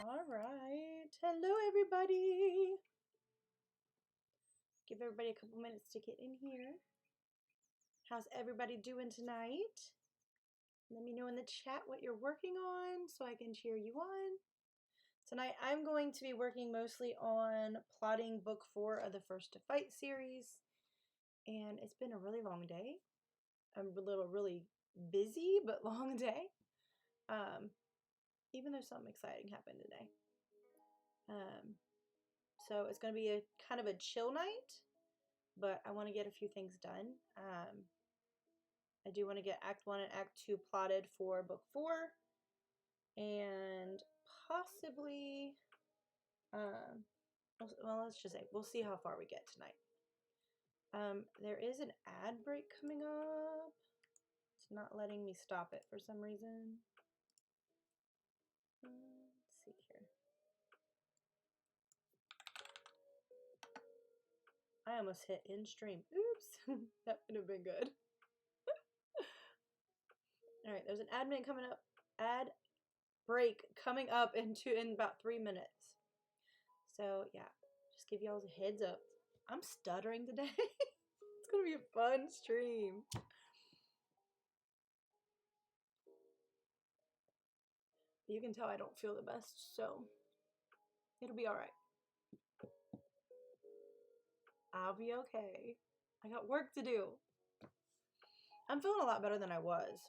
All right. Hello, everybody. Give everybody a couple minutes to get in here. How's everybody doing tonight? Let me know in the chat what you're working on so I can cheer you on. Tonight I'm going to be working mostly on plotting book 4 of the First to Fight series. And it's been a really long day. I'm really busy but long day. Even though something exciting happened today. So it's going to be a kind of a chill night, but I want to get a few things done. I do want to get Act 1 and Act 2 plotted for Book 4, and possibly, well, let's just say, we'll see how far we get tonight. There is an ad break coming up. It's not letting me stop it for some reason. Let's see here. I almost hit in stream. Oops, that would have been good. All right, there's an ad break coming up in about 3 minutes. So yeah, just give y'all a heads up. I'm stuttering today. It's gonna be a fun stream. You can tell I don't feel the best, so it'll be all right. I'll be okay. I got work to do. I'm feeling a lot better than I was.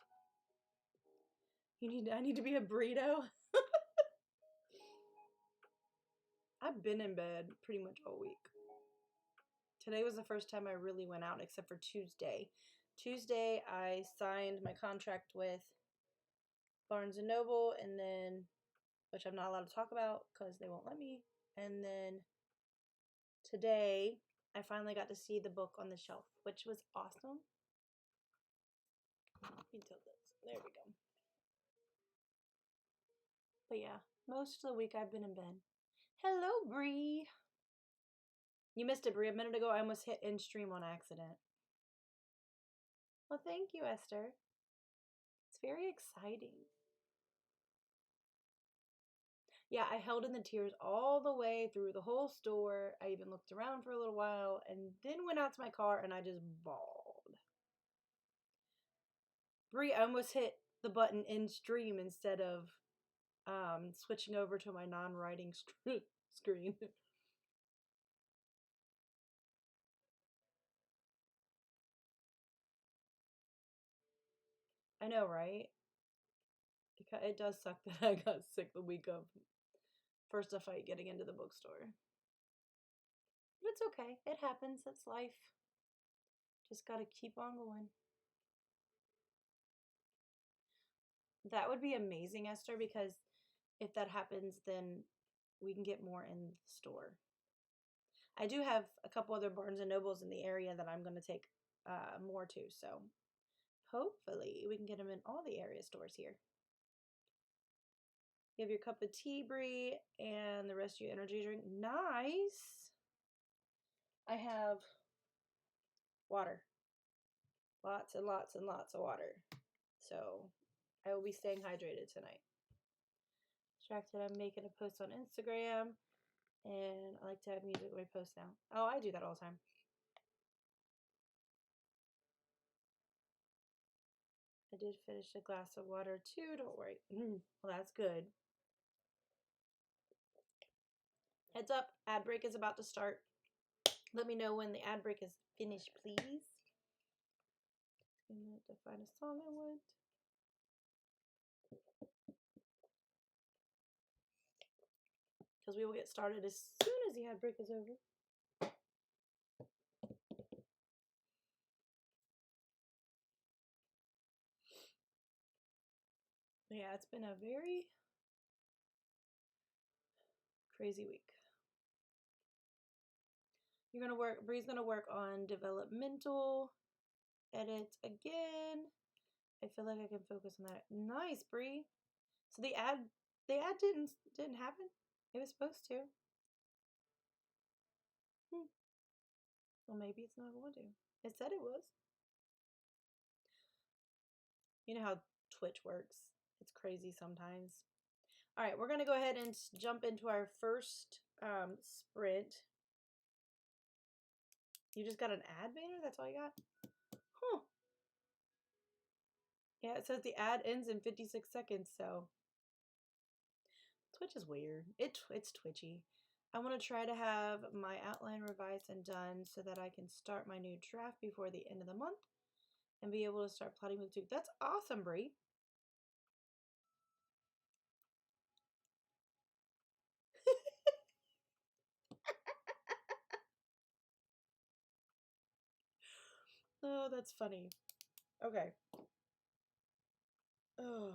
I need to be a burrito. I've been in bed pretty much all week. Today was the first time I really went out, except for Tuesday. Tuesday, I signed my contract with Barnes & Noble, and then, which I'm not allowed to talk about because they won't let me. And then today, I finally got to see the book on the shelf, which was awesome. There we go. But yeah, most of the week I've been in bed. Hello, Bree. You missed it, Bree. A minute ago, I almost hit in stream on accident. Well, thank you, Esther. It's very exciting. Yeah, I held in the tears all the way through the whole store. I even looked around for a little while and then went out to my car and I just bawled. Bree, I almost hit the button in stream instead of switching over to my non-writing screen. I know, right? It does suck that I got sick the week of first a fight getting into the bookstore. But it's okay. It happens. That's life. Just gotta keep on going. That would be amazing, Esther, because if that happens, then we can get more in the store. I do have a couple other Barnes & Nobles in the area that I'm going to take more to, so hopefully we can get them in all the area stores here. You have your cup of tea, Bree, and the rest of your energy drink. Nice! I have water. Lots and lots and lots of water. So I will be staying hydrated tonight. Distracted, I'm making a post on Instagram, and I like to have music when I post now. Oh, I do that all the time. I did finish a glass of water too, don't worry. Well, that's good. Heads up, ad break is about to start. Let me know when the ad break is finished, please. I'm going to find a song I want. Because we will get started as soon as the ad break is over. Yeah, it's been a very crazy week. Bree's gonna work on developmental edits again. I feel like I can focus on that. Nice, Bree. So the ad didn't happen. It was supposed to. Well, maybe it's not going to. It said it was. You know how Twitch works. It's crazy sometimes. All right, we're going to go ahead and jump into our first sprint. You just got an ad banner? That's all you got? Huh. Yeah, it says the ad ends in 56 seconds, so Twitch is weird. It's twitchy. I want to try to have my outline revised and done so that I can start my new draft before the end of the month and be able to start plotting with Duke. That's awesome, Bree. Oh, that's funny. Okay. Oh.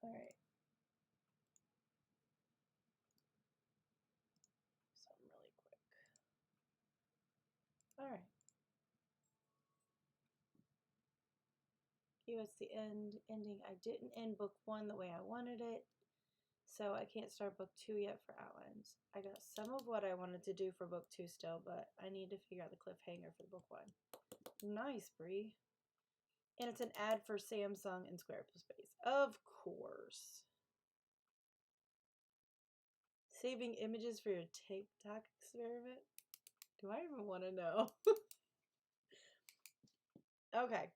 All right. Something really quick. All right. Here it's the ending. I didn't end book 1 the way I wanted it, so I can't start book 2 yet for Outlines. I got some of what I wanted to do for book 2 still, but I need to figure out the cliffhanger for book 1. Nice, Brie. And it's an ad for Samsung and Squarespace. Of course. Saving images for your TikTok experiment? Do I even want to know? Okay.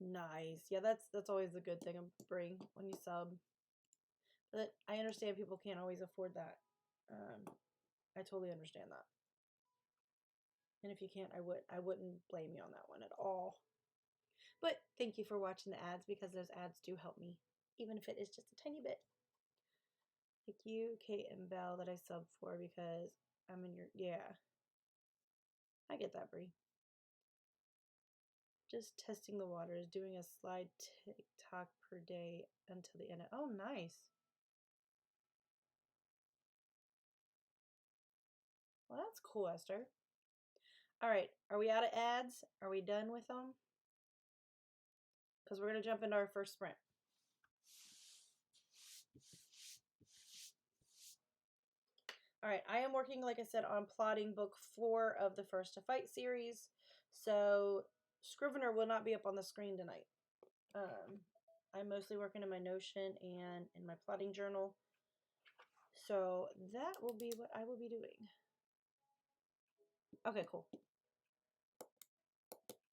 Nice. Yeah, that's always a good thing to bring when you sub. But I understand people can't always afford that. I totally understand that. And if you can't, I wouldn't blame you on that one at all. But thank you for watching the ads, because those ads do help me, even if it is just a tiny bit. Thank you, Kate and Belle, that I subbed for, because I'm in your, yeah. I get that, Brie. Just testing the waters, doing a slide TikTok per day until the end. Oh, nice. Well, that's cool, Esther. All right, are we out of ads? Are we done with them? Because we're going to jump into our first sprint. All right, I am working, like I said, on plotting book 4 of the First to Fight series. So Scrivener will not be up on the screen tonight. I'm mostly working in my Notion and in my plotting journal. So that will be what I will be doing. Okay, cool.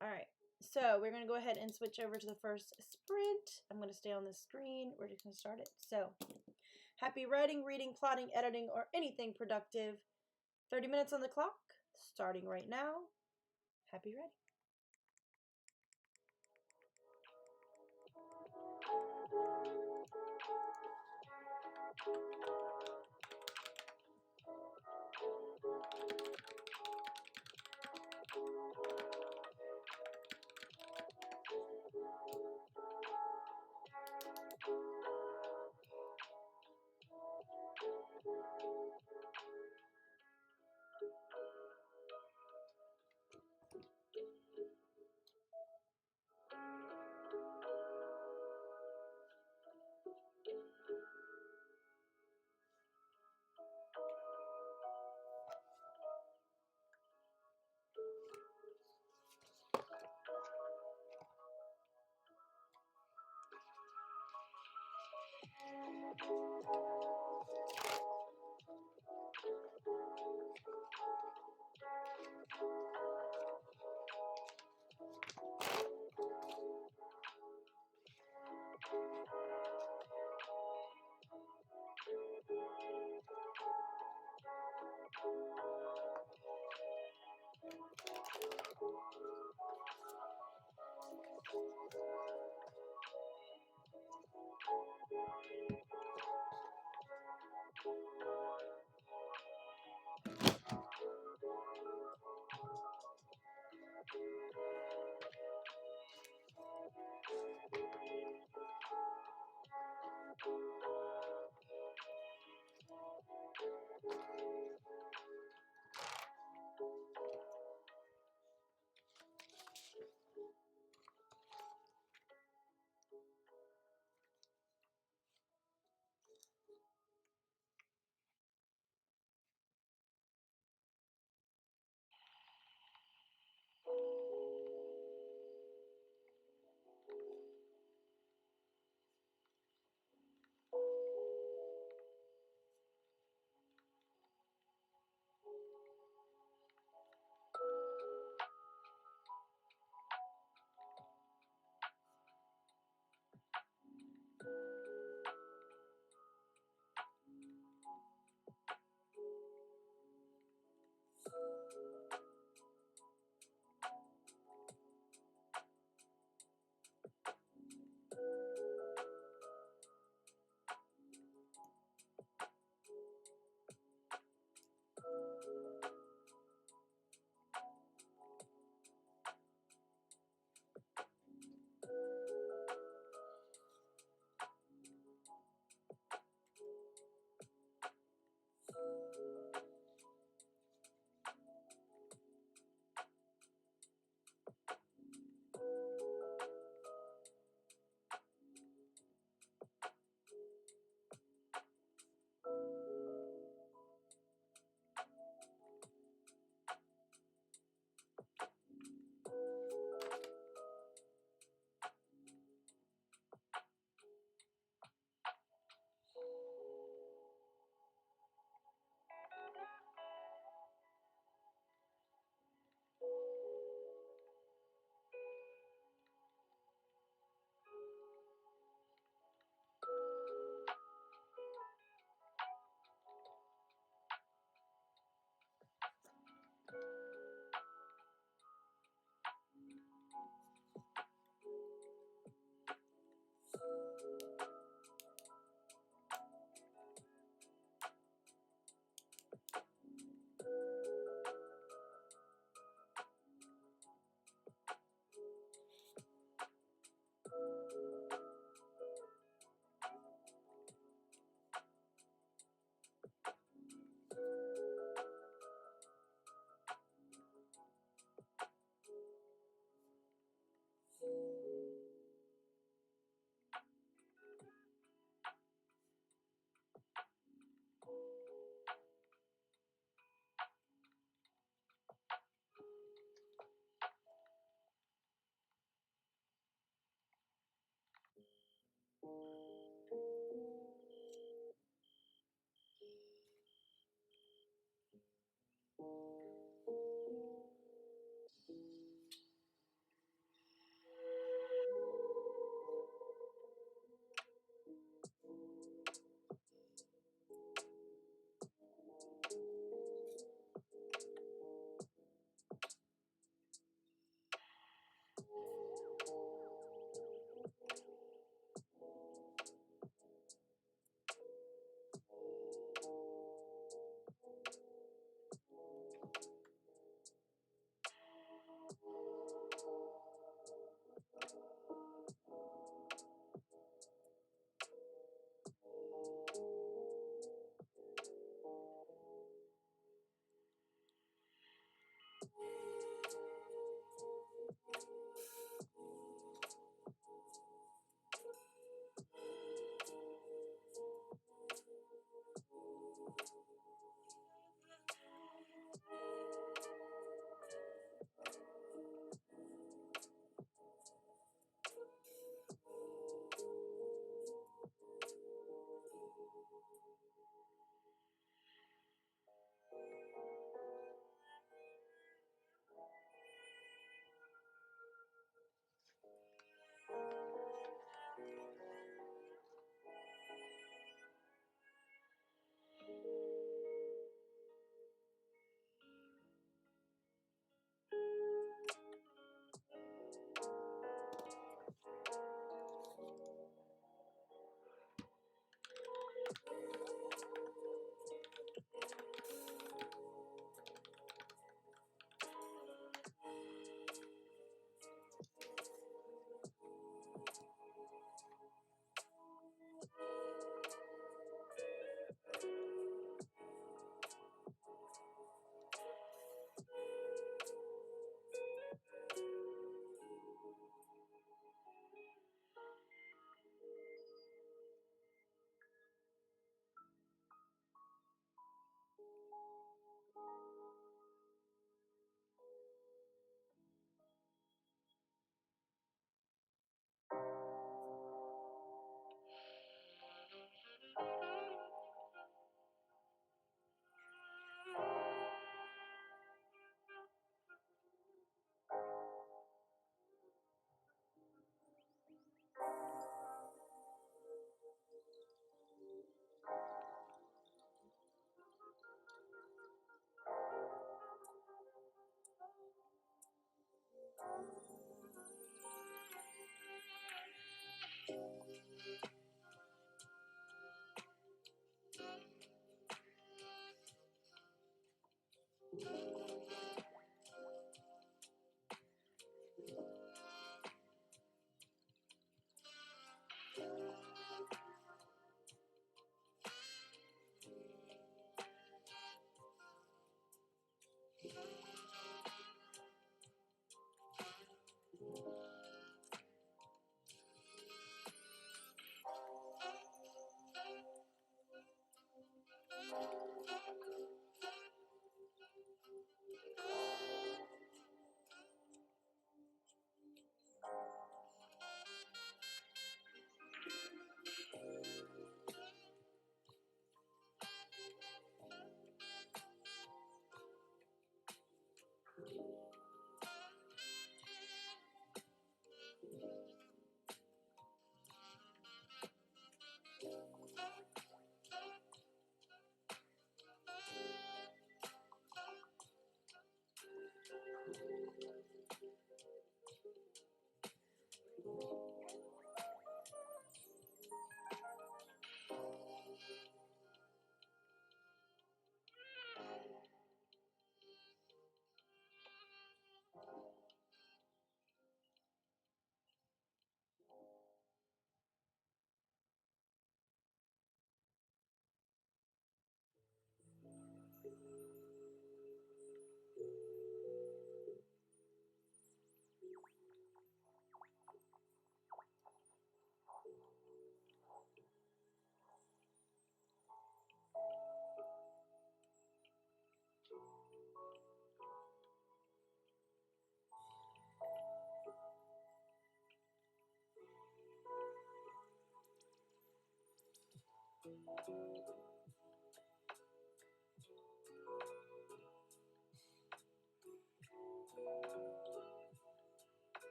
All right, so we're going to go ahead and switch over to the first sprint. I'm going to stay on the screen. We're just going to start it. So happy writing, reading, plotting, editing, or anything productive. 30 minutes on the clock, starting right now. Happy writing.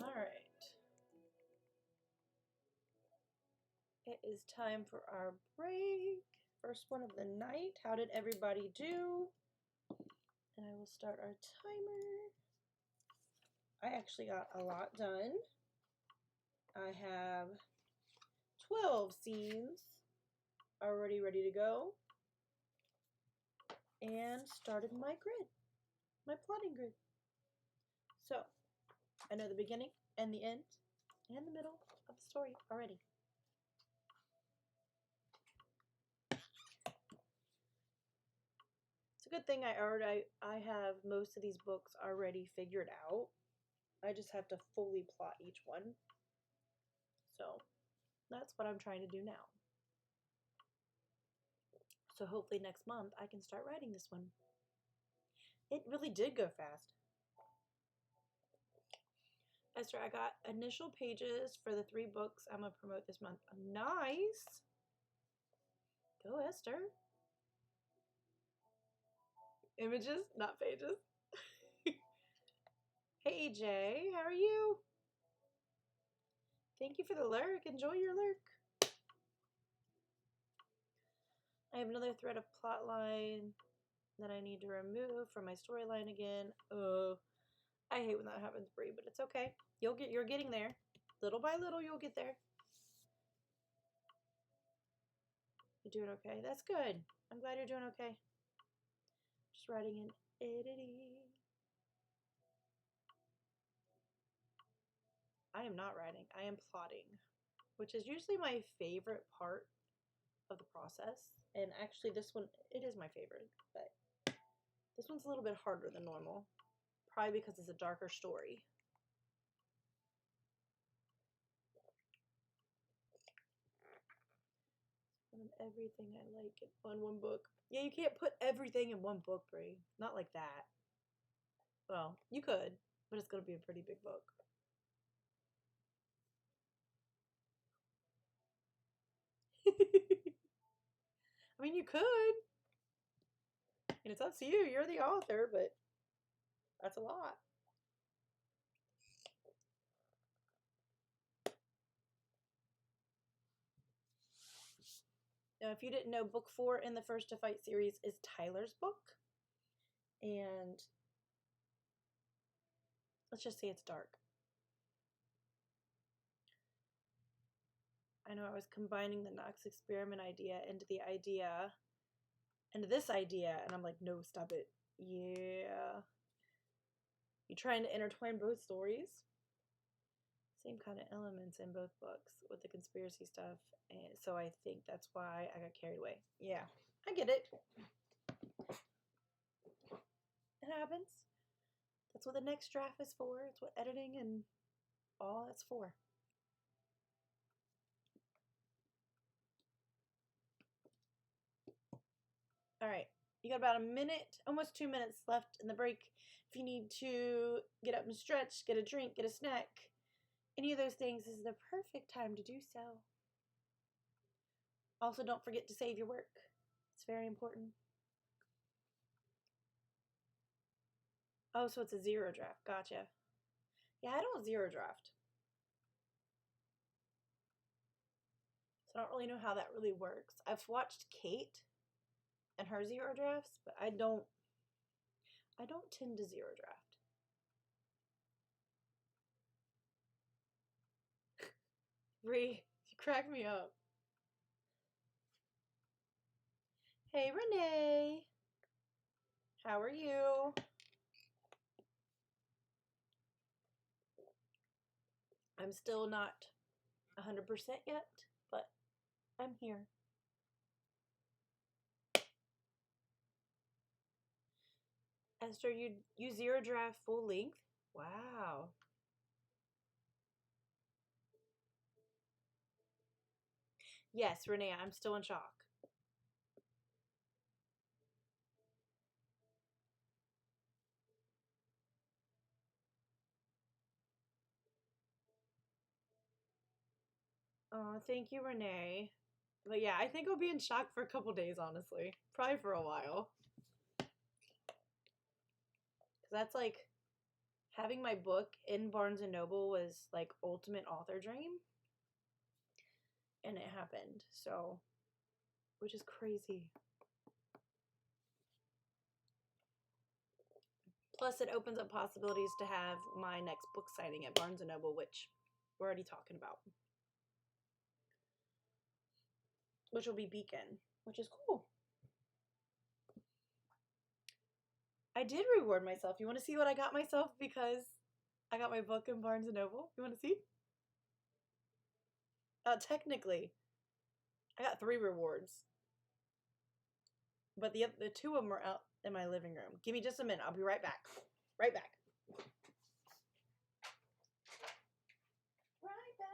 All right. It is time for our break. First one of the night. How did everybody do? And I will start our timer. I actually got a lot done. I have 12 scenes already ready to go. And started my grid, my plotting grid. So, I know the beginning and the end and the middle of the story already. It's a good thing I have most of these books already figured out. I just have to fully plot each one. So, that's what I'm trying to do now. So hopefully next month I can start writing this one. It really did go fast. Esther, I got initial pages for the 3 books I'm going to promote this month. Nice. Go, Esther. Images, not pages. Hey, EJ, how are you? Thank you for the lurk. Enjoy your lurk. I have another thread of plot line that I need to remove from my storyline again. Oh, I hate when that happens, Brie, but it's okay. You're getting there. Little by little, you'll get there. You're doing okay. That's good. I'm glad you're doing okay. Just writing and editing. I am not writing. I am plotting, which is usually my favorite part of the process. And actually, this one, it is my favorite, but this one's a little bit harder than normal. Probably because it's a darker story. One of everything I like in one book. Yeah, you can't put everything in one book, Brie. Not like that. Well, you could, but it's going to be a pretty big book. I mean, you could. And it's up to you. You're the author, but that's a lot. Now, if you didn't know, book 4 in the First to Fight series is Tyler's book. And let's just say it's dark. I know I was combining the Knox experiment idea into this idea, and I'm like, no, stop it. Yeah. You're trying to intertwine both stories. Same kind of elements in both books with the conspiracy stuff. And so I think that's why I got carried away. Yeah, I get it. It happens. That's what the next draft is for. It's what editing and all that's for. All right, you got about a minute, almost 2 minutes left in the break. If you need to get up and stretch, get a drink, get a snack, any of those things, this is the perfect time to do so. Also, don't forget to save your work. It's very important. Oh, so it's a 0 draft. Gotcha. Yeah, I don't 0 draft. So I don't really know how that really works. I've watched Kate and her 0 drafts, but I don't tend to 0 draft. Bree, you crack me up. Hey, Renee. How are you? I'm still not 100% yet, but I'm here. Esther, you 0 draft full length? Wow. Yes, Renee, I'm still in shock. Oh, thank you, Renee. But yeah, I think I'll be in shock for a couple days, honestly. Probably for a while. Because that's like having my book in Barnes & Noble was like ultimate author dream. And it happened. So, which is crazy. Plus, it opens up possibilities to have my next book signing at Barnes & Noble, which we're already talking about. Which will be Beacon, which is cool. I did reward myself. You want to see what I got myself because I got my book in Barnes & Noble? You want to see? Technically, I got 3 rewards. But the 2 of them are out in my living room. Give me just a minute. I'll be right back. Right back. Right back.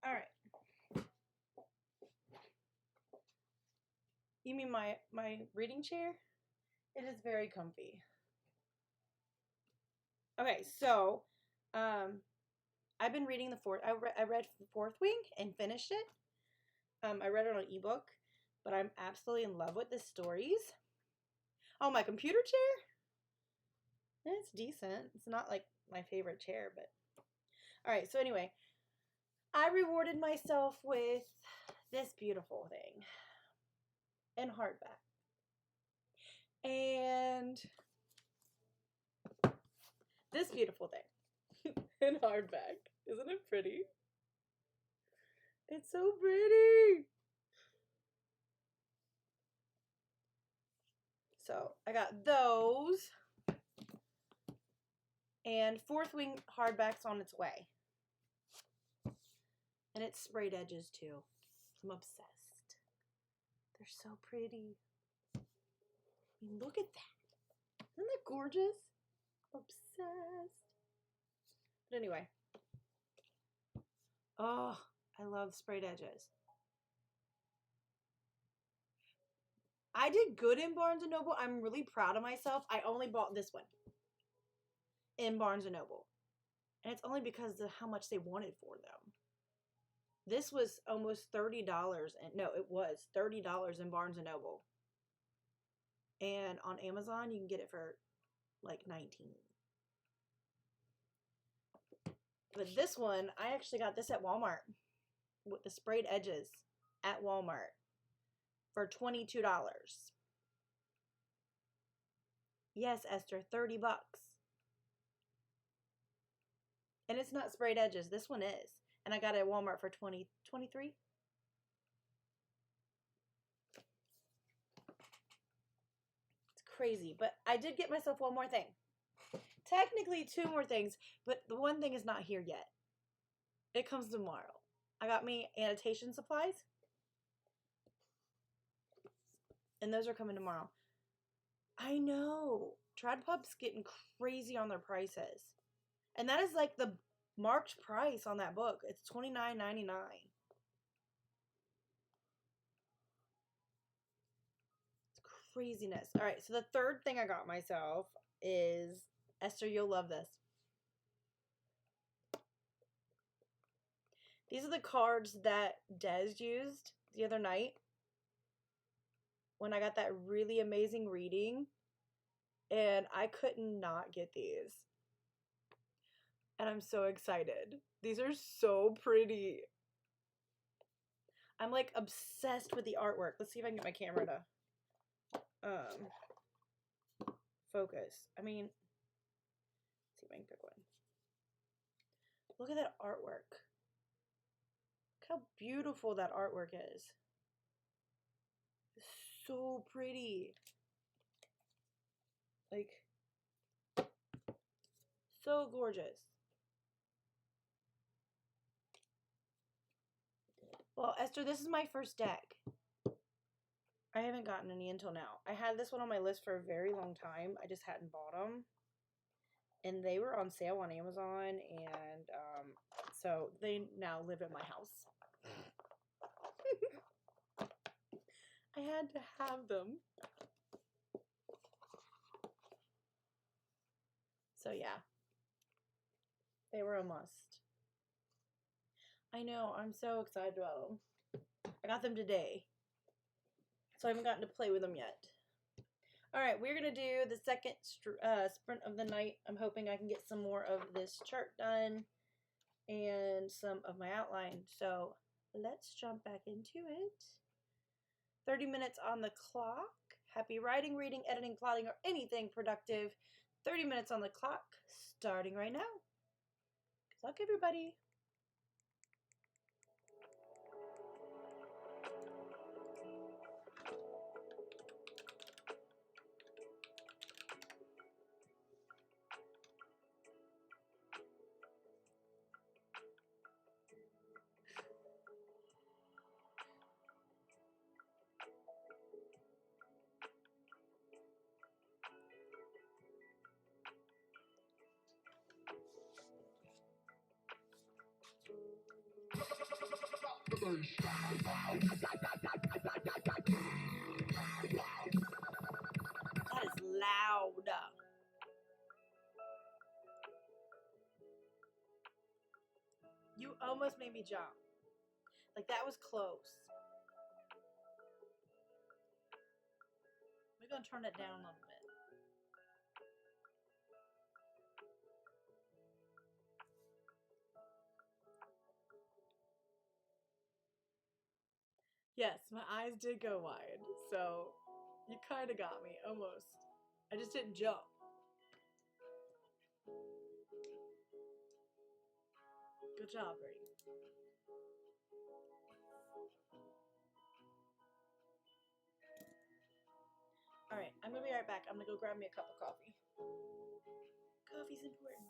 All right. You mean my reading chair? It is very comfy. Okay, so I've been reading the fourth. I read Fourth Wing and finished it. I read it on ebook, but I'm absolutely in love with the stories. Oh, my computer chair? It's decent. It's not like my favorite chair, but all right. So anyway, I rewarded myself with this beautiful thing in hardback, and this beautiful thing in hardback. Isn't it pretty? It's so pretty. So I got those. And Fourth Wing hardback's on its way. And it's sprayed edges too. I'm obsessed. They're so pretty. I mean, look at that. Isn't that gorgeous? Obsessed. But anyway. Oh, I love sprayed edges. I did good in Barnes & Noble. I'm really proud of myself. I only bought this one in Barnes & Noble. And it's only because of how much they wanted for them. This was almost $30. And no, it was $30 in Barnes & Noble. And on Amazon, you can get it for like $19. But this one, I actually got this at Walmart with the sprayed edges at Walmart for $22. Yes, Esther, 30 bucks. And it's not sprayed edges. This one is. And I got it at Walmart for $23. It's crazy. But I did get myself one more thing. Technically 2 more things, but the one thing is not here yet. It comes tomorrow. I got me annotation supplies. And those are coming tomorrow. I know. TradPub's getting crazy on their prices. And that is like the marked price on that book. It's $29.99. It's craziness. All right, so the third thing I got myself is, Esther, you'll love this. These are the cards that Des used the other night when I got that really amazing reading. And I could not get these. And I'm so excited. These are so pretty. I'm like obsessed with the artwork. Let's see if I can get my camera to focus. I mean, let's see if I can pick one. Look at that artwork. Look how beautiful that artwork is. It's so pretty. Like, so gorgeous. Well, Esther, this is my first deck. I haven't gotten any until now. I had this one on my list for a very long time. I just hadn't bought them. And they were on sale on Amazon. And so they now live at my house. I had to have them. So yeah, they were a must. I know, I'm so excited about them. I got them today, so I haven't gotten to play with them yet. All right, we're going to do the second sprint of the night. I'm hoping I can get some more of this chart done and some of my outline. So let's jump back into it. 30 minutes on the clock. Happy writing, reading, editing, plotting, or anything productive. 30 minutes on the clock, starting right now. Good luck, everybody. That is loud. You almost made me jump. Like, that was close. We're going to turn it down a little bit. Yes, my eyes did go wide, so you kind of got me, almost. I just didn't jump. Good job, Brady. All right, I'm going to be right back. I'm going to go grab me a cup of coffee. Coffee's important.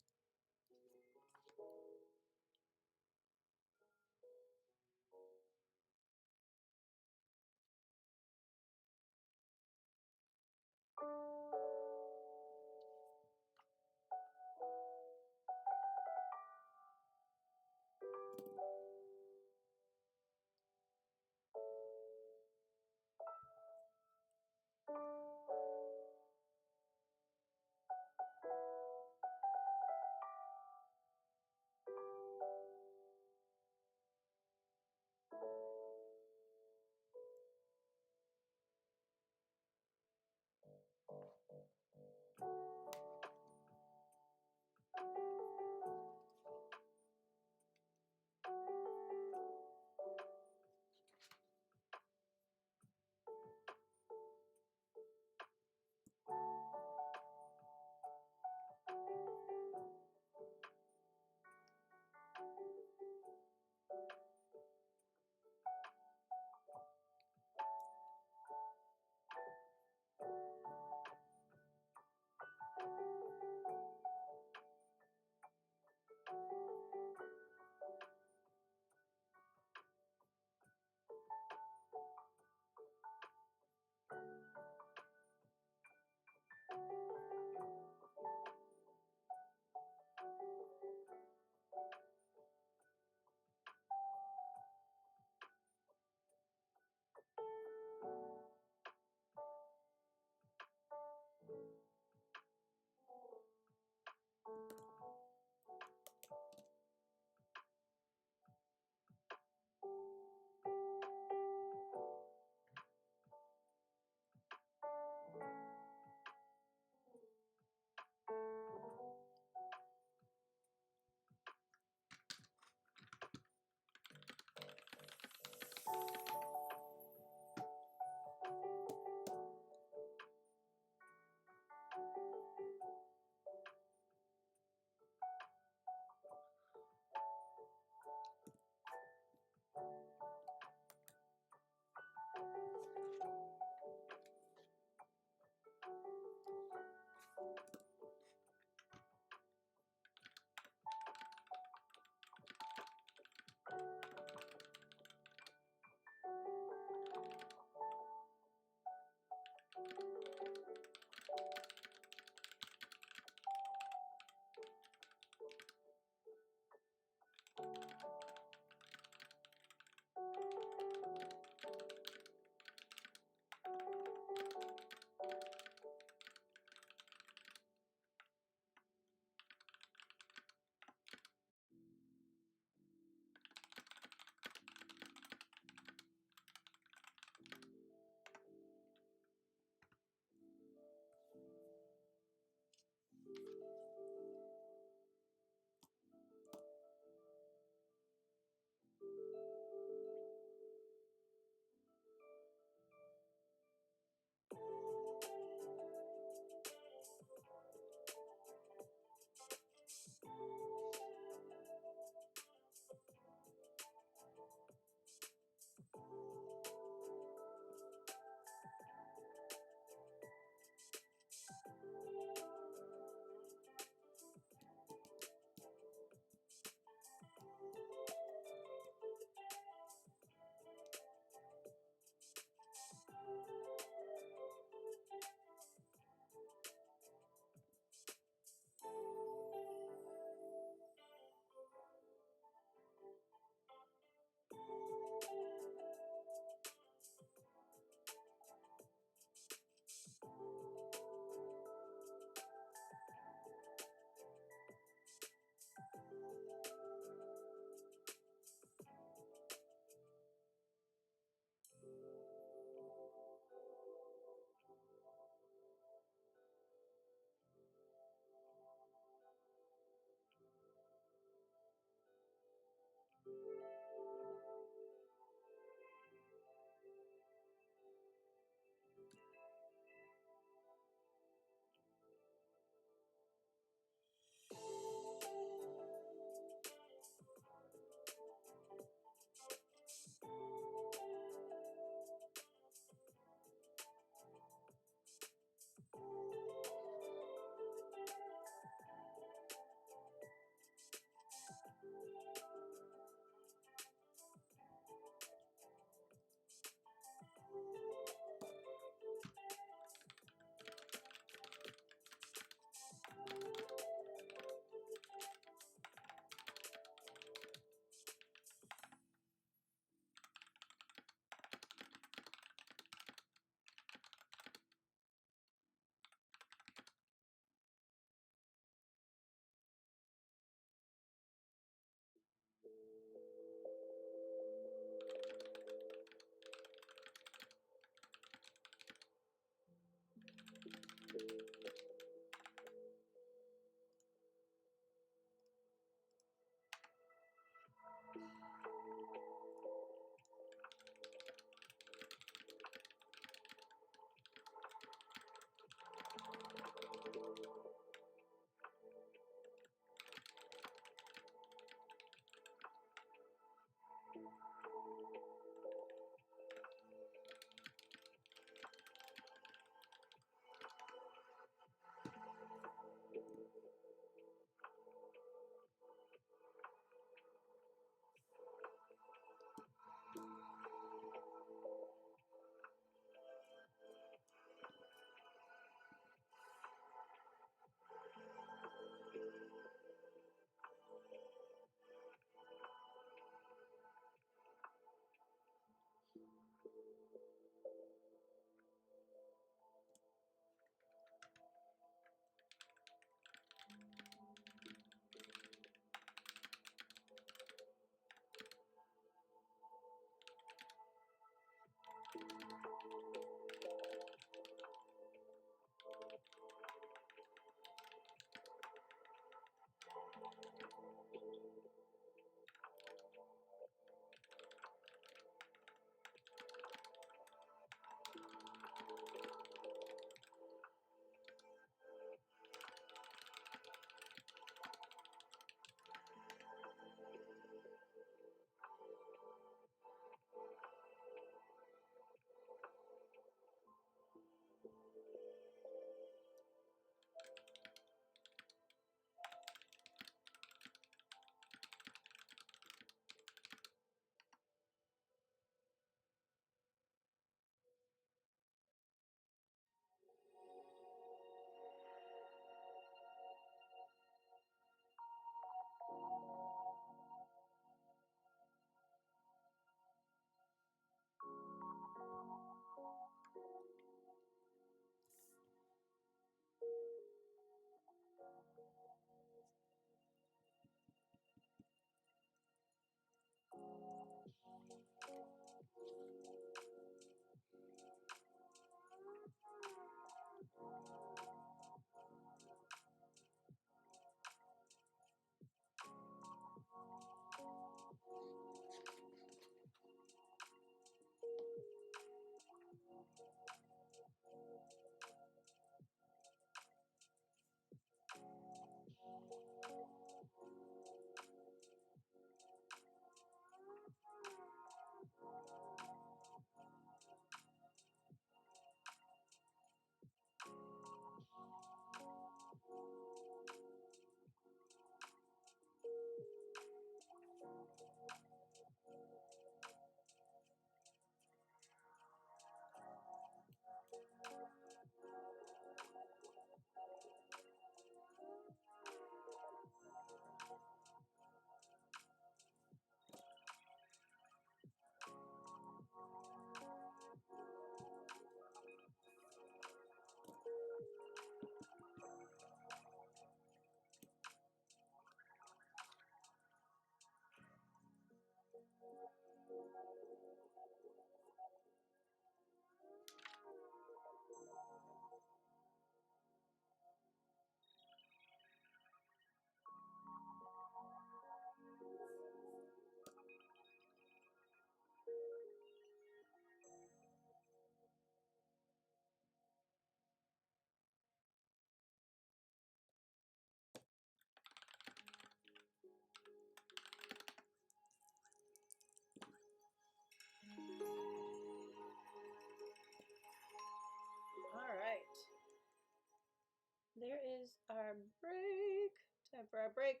our break. Time for our break.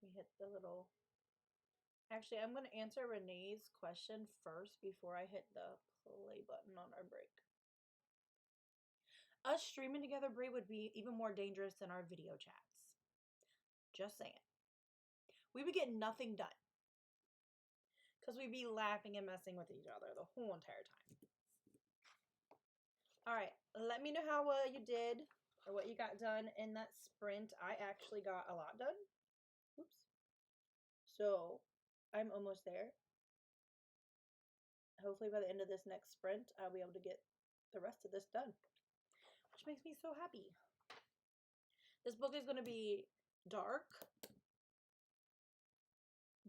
We hit the little... Actually, I'm going to answer Renee's question first before I hit the play button on our break. Us streaming together, Brie, would be even more dangerous than our video chats. Just saying. We would get nothing done. Because we'd be laughing and messing with each other the whole entire time. Alright, let me know how you did or what you got done in that sprint. I actually got a lot done. Oops. So, I'm almost there. Hopefully by the end of this next sprint, I'll be able to get the rest of this done. Which makes me so happy. This book is going to be dark,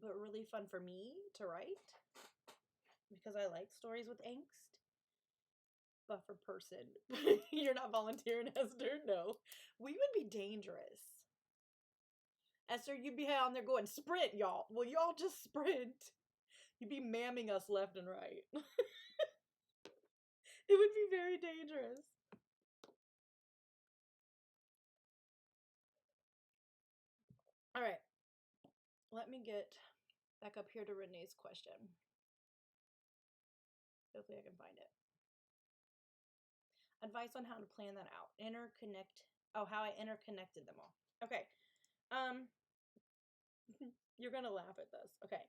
but really fun for me to write. Because I like stories with angst. Buffer person. You're not volunteering, Esther? No. We would be dangerous. Esther, you'd be on there going, sprint, y'all. Well, y'all just sprint. You'd be mamming us left and right. It would be very dangerous. All right. Let me get back up here to Renee's question. Hopefully I can find it. Advice on how to plan that out. How I interconnected them all. Okay. You're going to laugh at this. Okay.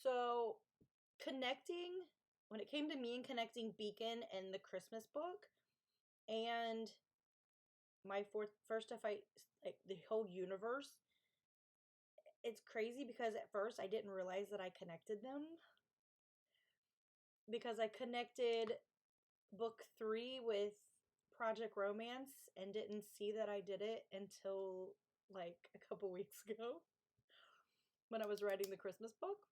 So, when it came to me and connecting Beacon and the Christmas book, and my First to Fight, like the whole universe, it's crazy because at first I didn't realize that I connected them. Because I connected book 3 with Project Romance and didn't see that I did it until like a couple weeks ago when I was writing the Christmas book.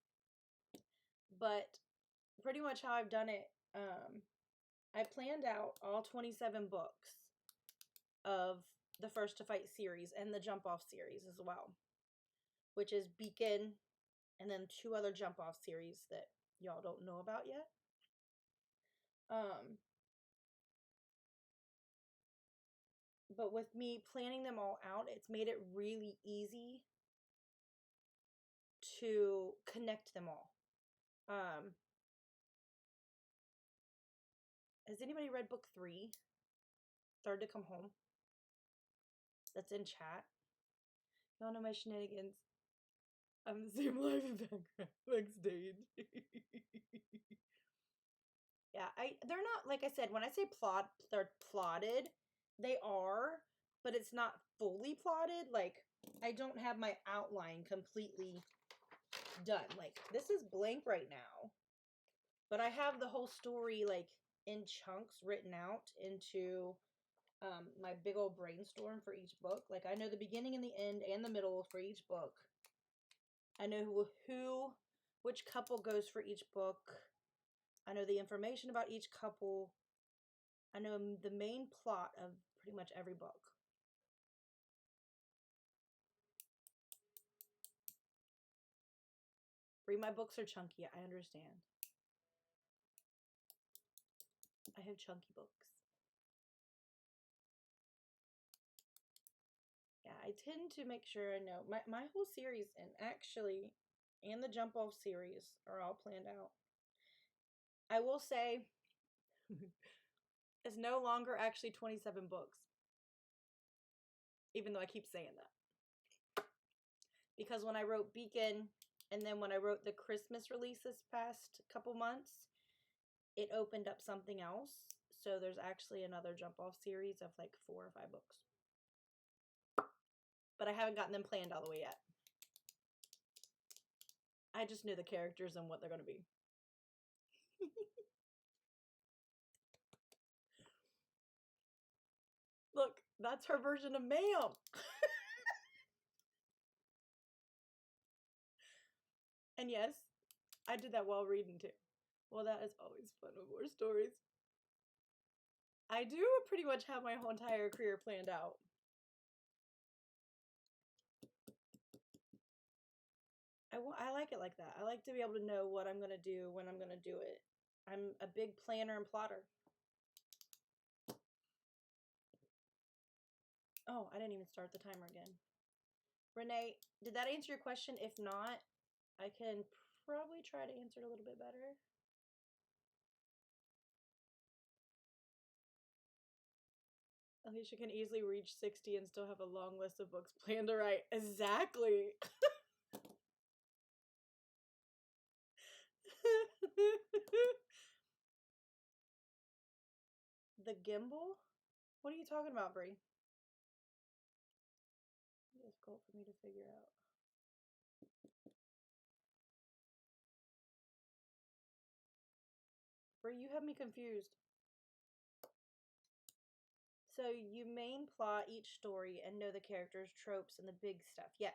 But pretty much how I've done it, I planned out all 27 books of the First to Fight series and the Jump Off series as well, which is Beacon and then 2 other Jump Off series that y'all don't know about yet. But with me planning them all out, it's made it really easy to connect them all. Has anybody read book 3? Third to Come Home? That's in chat. Y'all know my shenanigans. I'm the same live in backstage. Yeah, they're not, like I said, when I say they're plotted, they are, but it's not fully plotted. Like, I don't have my outline completely done. Like, this is blank right now, but I have the whole story, like, in chunks written out into my big old brainstorm for each book. Like, I know the beginning and the end and the middle for each book. I know which couple goes for each book. I know the information about each couple. I know the main plot of pretty much every book. Read my books are chunky, I understand. I have chunky books. Yeah, I tend to make sure I know. My whole series, and the Jump Off series are all planned out. I will say, it's no longer actually 27 books. Even though I keep saying that. Because when I wrote Beacon, and then when I wrote the Christmas release this past couple months, it opened up something else. So there's actually another Jump Off series of like 4 or 5 books. But I haven't gotten them planned all the way yet. I just knew the characters and what they're going to be. Look, that's her version of ma'am. And yes, I did that while reading too. Well, that is always fun with more stories. I do pretty much have my whole entire career planned out. I like it like that. I like to be able to know what I'm going to do when I'm going to do it. I'm a big planner and plotter. Oh, I didn't even start the timer again. Renee, did that answer your question? If not, I can probably try to answer it a little bit better. Alicia can easily reach 60 and still have a long list of books planned to write. Exactly. The gimbal? What are you talking about, Brie? Difficult for me to figure out. Brie, you have me confused. So you main plot each story and know the characters, tropes, and the big stuff. Yes.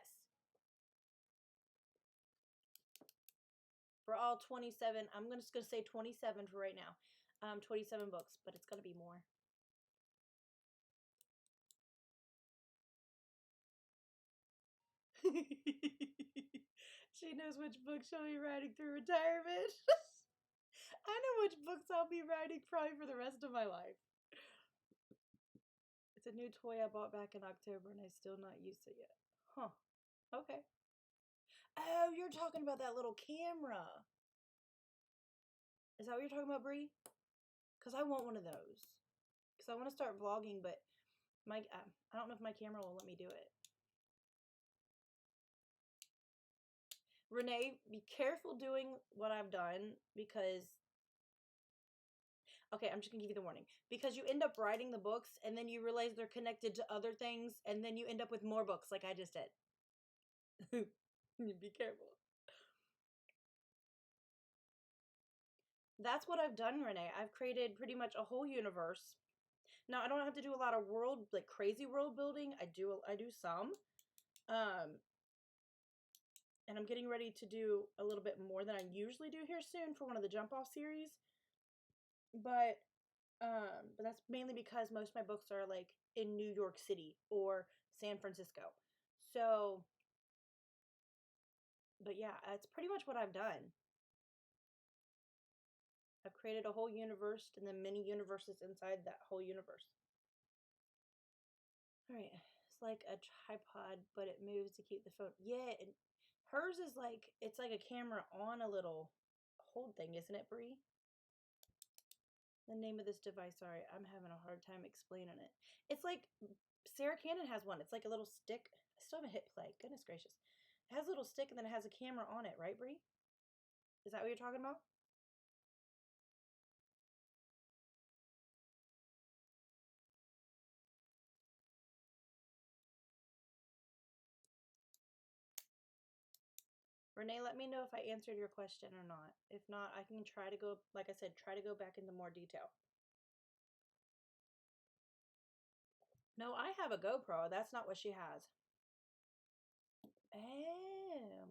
For all 27, I'm just gonna say 27 for right now. 27 books, but it's gonna be more. She knows which book she'll be writing through retirement. I know which books I'll be writing probably for the rest of my life. It's a new toy I bought back in October and I still not used it yet. Huh. Okay. Oh, you're talking about that little camera. Is that what you're talking about, Brie? Because I want one of those. Because I want to start vlogging, but I don't know if my camera will let me do it. Renee, be careful doing what I've done because okay, I'm just gonna give you the warning. Because you end up writing the books and then you realize they're connected to other things and then you end up with more books like I just did. Be careful. That's what I've done, Renee. I've created pretty much a whole universe. Now I don't have to do a lot of crazy world building. I do some. And I'm getting ready to do a little bit more than I usually do here soon for one of the jump off series. But that's mainly because most of my books are like in New York City or San Francisco. So, but yeah, that's pretty much what I've done. I've created a whole universe and then many universes inside that whole universe. All right, it's like a tripod, but it moves to keep the phone. Yeah, and hers is like it's like a camera on a little hold thing, isn't it, Brie? The name of this device, sorry, I'm having a hard time explaining it. It's like Sarah Cannon has one. It's like a little stick. I still haven't hit play. Goodness gracious. It has a little stick and then it has a camera on it, right, Brie? Is that what you're talking about? Renee, let me know if I answered your question or not. If not, I can try to go, like I said, try to go back into more detail. No, I have a GoPro. That's not what she has. Oh.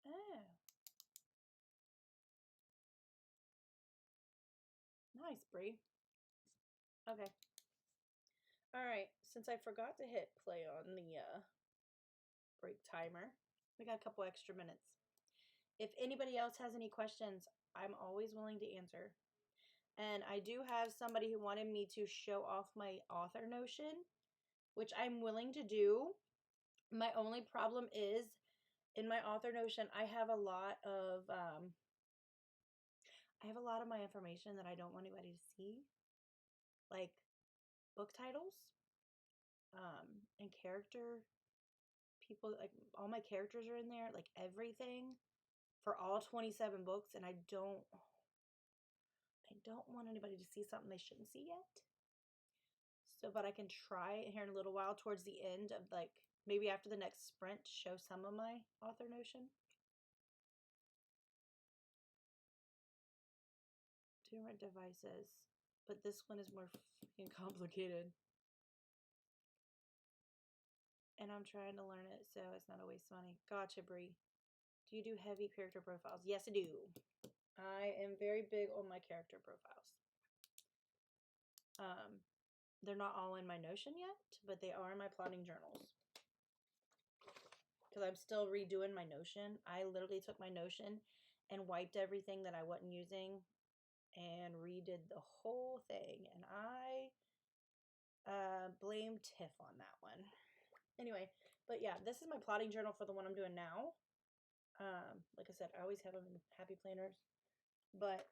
Oh. Nice, Brie. Okay. All right. Since I forgot to hit play on the break timer, we got a couple extra minutes. If anybody else has any questions, I'm always willing to answer. And I do have somebody who wanted me to show off my author notion, which I'm willing to do. My only problem is in my author notion, I have a lot of my information that I don't want anybody to see, like book titles, and character people. Like all my characters are in there, like everything for all 27 books, and I don't want anybody to see something they shouldn't see yet. So, but I can try here in a little while towards the end of like maybe after the next sprint to show some of my author notion. Different devices, but this one is more freaking complicated. And I'm trying to learn it so it's not always funny. Gotcha, Brie. Do you do heavy character profiles? Yes, I do. I am very big on my character profiles. They're not all in my Notion yet, but they are in my plotting journals. Because I'm still redoing my Notion. I literally took my Notion and wiped everything that I wasn't using and redid the whole thing. And I blame Tiff on that one. Anyway, but yeah, this is my plotting journal for the one I'm doing now. Like I said, I always have them in happy planners, but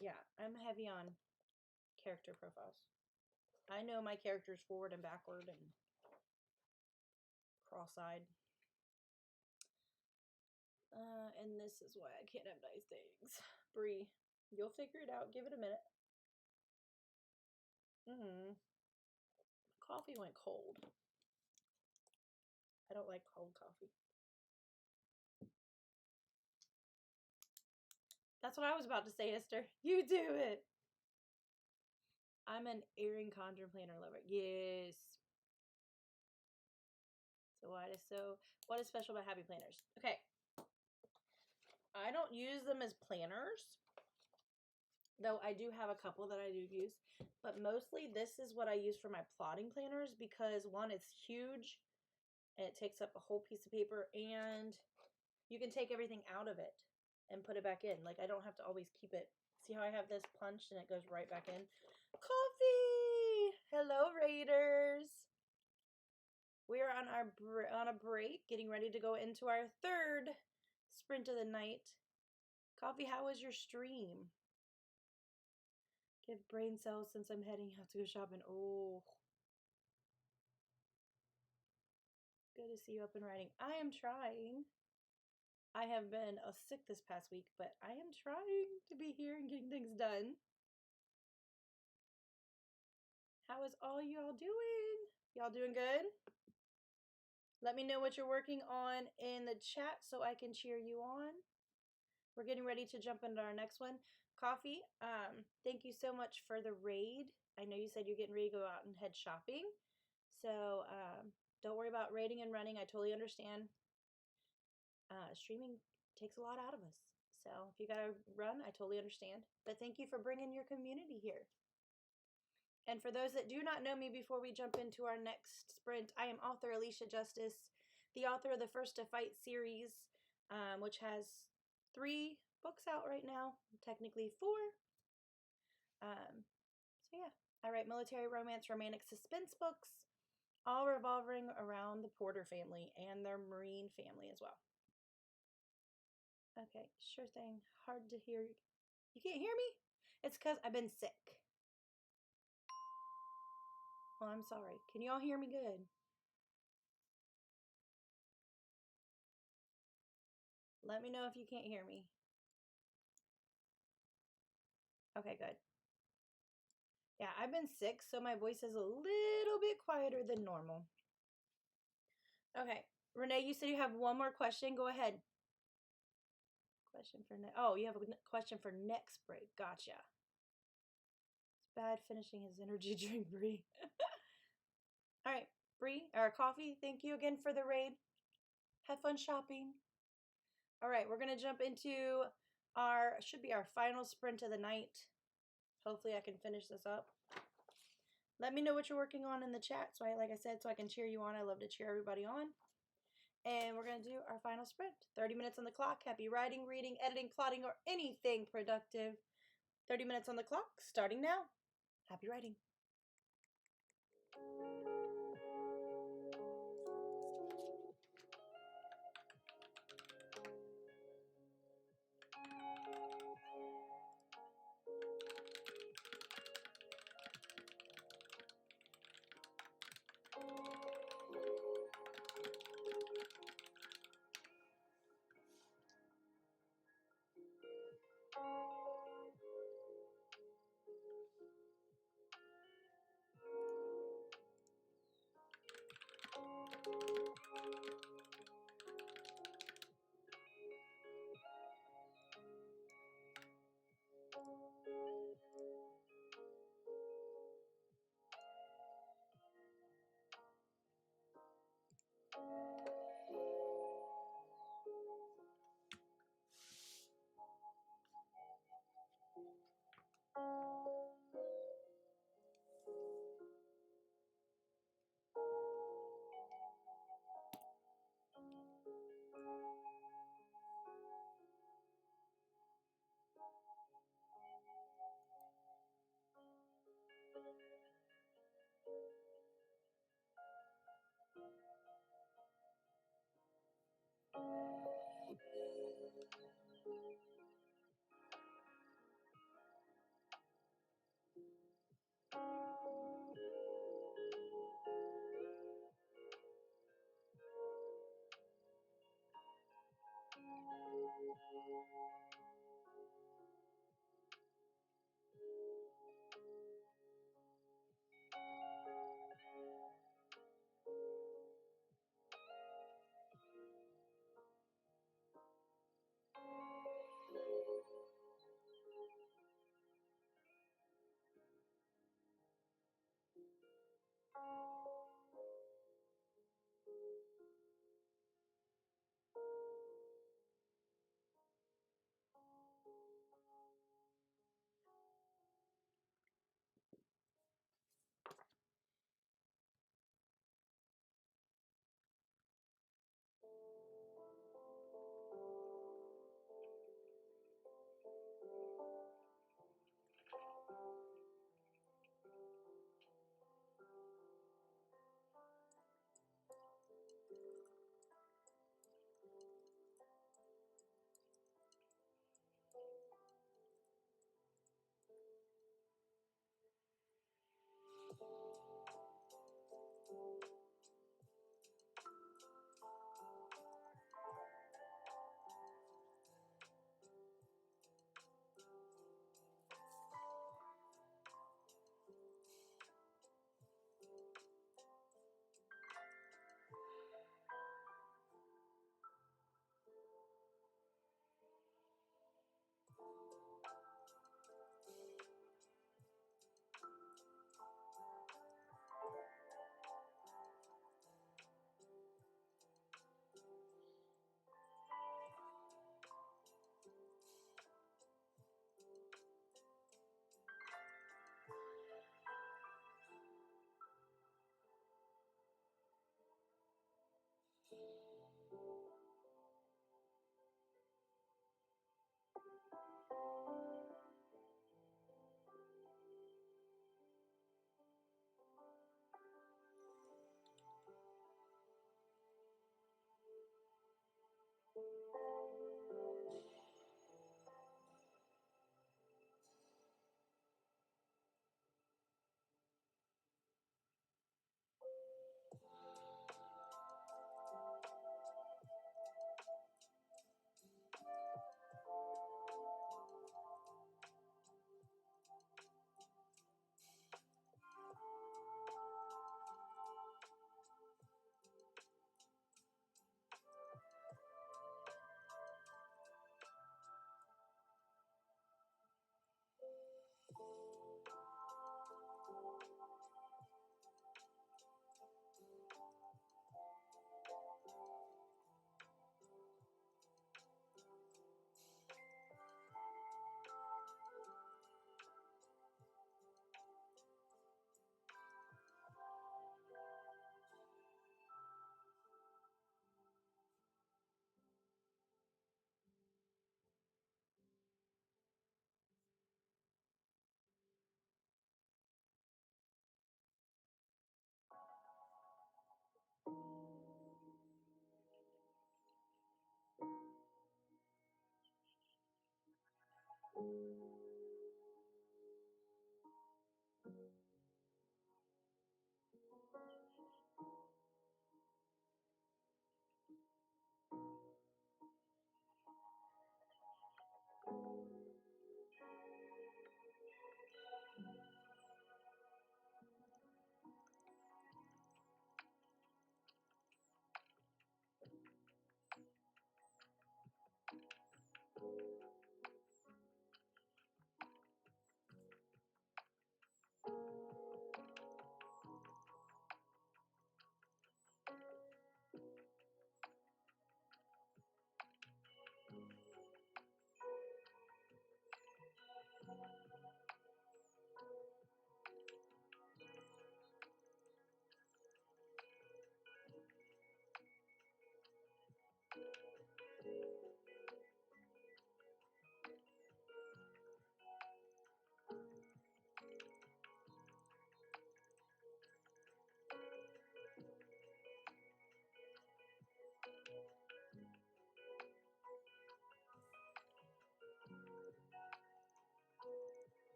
yeah, I'm heavy on character profiles. I know my characters forward and backward and cross-eyed. And this is why I can't have nice things. Bree, you'll figure it out. Give it a minute. Coffee went cold. I don't like cold coffee. That's what I was about to say, Esther. You do it. I'm an Erin Condren planner lover. Yes. So what is special about happy planners? Okay. I don't use them as planners, though I do have a couple that I do use, but mostly this is what I use for my plotting planners because one, it's huge and it takes up a whole piece of paper, and you can take everything out of it and put it back in. Like, I don't have to always keep it. See how I have this punched and it goes right back in? Coffee! Hello, Raiders! We are on a break, getting ready to go into our third sprint of the night. Coffee, how was your stream? Give brain cells since I'm heading out to go shopping. Oh. Good to see you up and riding. I am trying. I have been sick this past week, but I am trying to be here and getting things done. How is all y'all doing? Y'all doing good? Let me know what you're working on in the chat so I can cheer you on. We're getting ready to jump into our next one. Coffee, thank you so much for the raid. I know you said you're getting ready to go out and head shopping. So don't worry about raiding and running. I totally understand. Streaming takes a lot out of us. So if you got to run, I totally understand. But thank you for bringing your community here. And for those that do not know me, before we jump into our next sprint, I am author Alicia Justice, the author of the First to Fight series, which has 3 books out right now, technically 4. So yeah, I write military romance, romantic suspense books, all revolving around the Porter family and their Marine family as well. Okay, sure thing. Hard to hear. You can't hear me? It's because I've been sick. Well, I'm sorry. Can you all hear me good? Let me know if you can't hear me. Okay, good. Yeah, I've been sick, so my voice is a little bit quieter than normal. Okay, Renee, you said you have one more question. Go ahead. Question for oh, you have a question for next break. Gotcha. It's bad finishing his energy drink, Bree. All right, Bree, or Coffee, thank you again for the raid. Have fun shopping. All right, we're going to jump into should be our final sprint of the night. Hopefully I can finish this up. Let me know what you're working on in the chat, so like I said, so I can cheer you on. I love to cheer everybody on. And we're going to do our final sprint. 30 minutes on the clock. Happy writing, reading, editing, plotting, or anything productive. 30 minutes on the clock, starting now. Happy writing.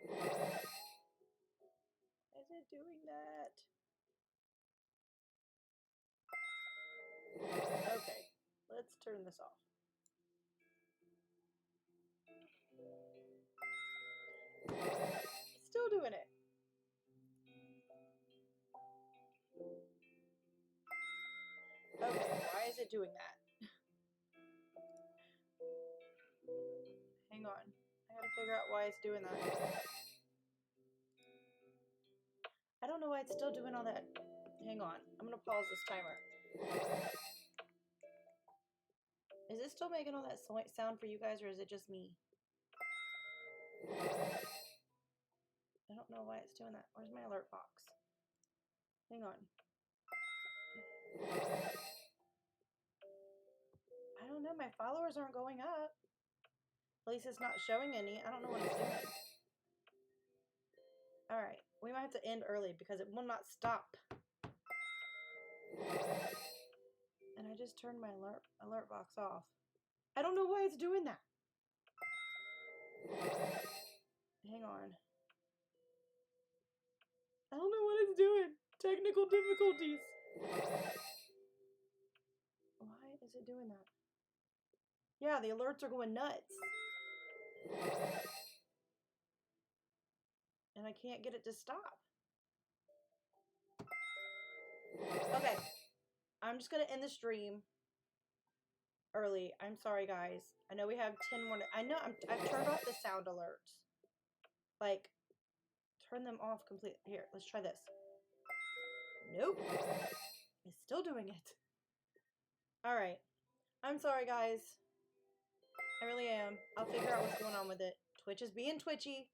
Why is it doing that? Okay, let's turn this off. It's still doing it. Okay, why is it doing that? Hang on. I gotta figure out why it's doing that. I don't know why it's still doing all that. Hang on. I'm gonna pause this timer. Is it still making all that sound for you guys, or is it just me? I don't know why it's doing that. Where's my alert box? Hang on. I don't know. My followers aren't going up. At least it's not showing any. I don't know what it's doing. Alright. We might have to end early because it will not stop. And I just turned my alert box off. I don't know why it's doing that. Hang on. I don't know what it's doing. Technical difficulties. Why is it doing that? Yeah, the alerts are going nuts. And I can't get it to stop. Okay. I'm just going to end the stream early. I'm sorry, guys. I know we have 10 more. I know I've turned off the sound alerts. Like, turn them off completely. Here, let's try this. Nope. It's still doing it. Alright. I'm sorry, guys. I really am. I'll figure out what's going on with it. Twitch is being twitchy.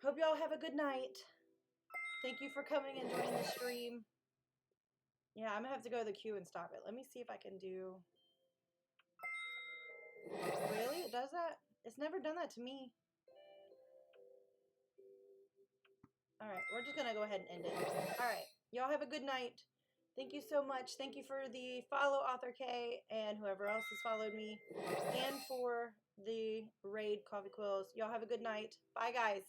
Hope y'all have a good night. Thank you for coming and joining the stream. Yeah, I'm gonna have to go to the queue and stop it. Let me see if I can do... Really? It does that? It's never done that to me. Alright, we're just gonna go ahead and end it. Alright, y'all have a good night. Thank you so much. Thank you for the follow, Author K, and whoever else has followed me, and for the raid Coffee Quills. Y'all have a good night. Bye, guys.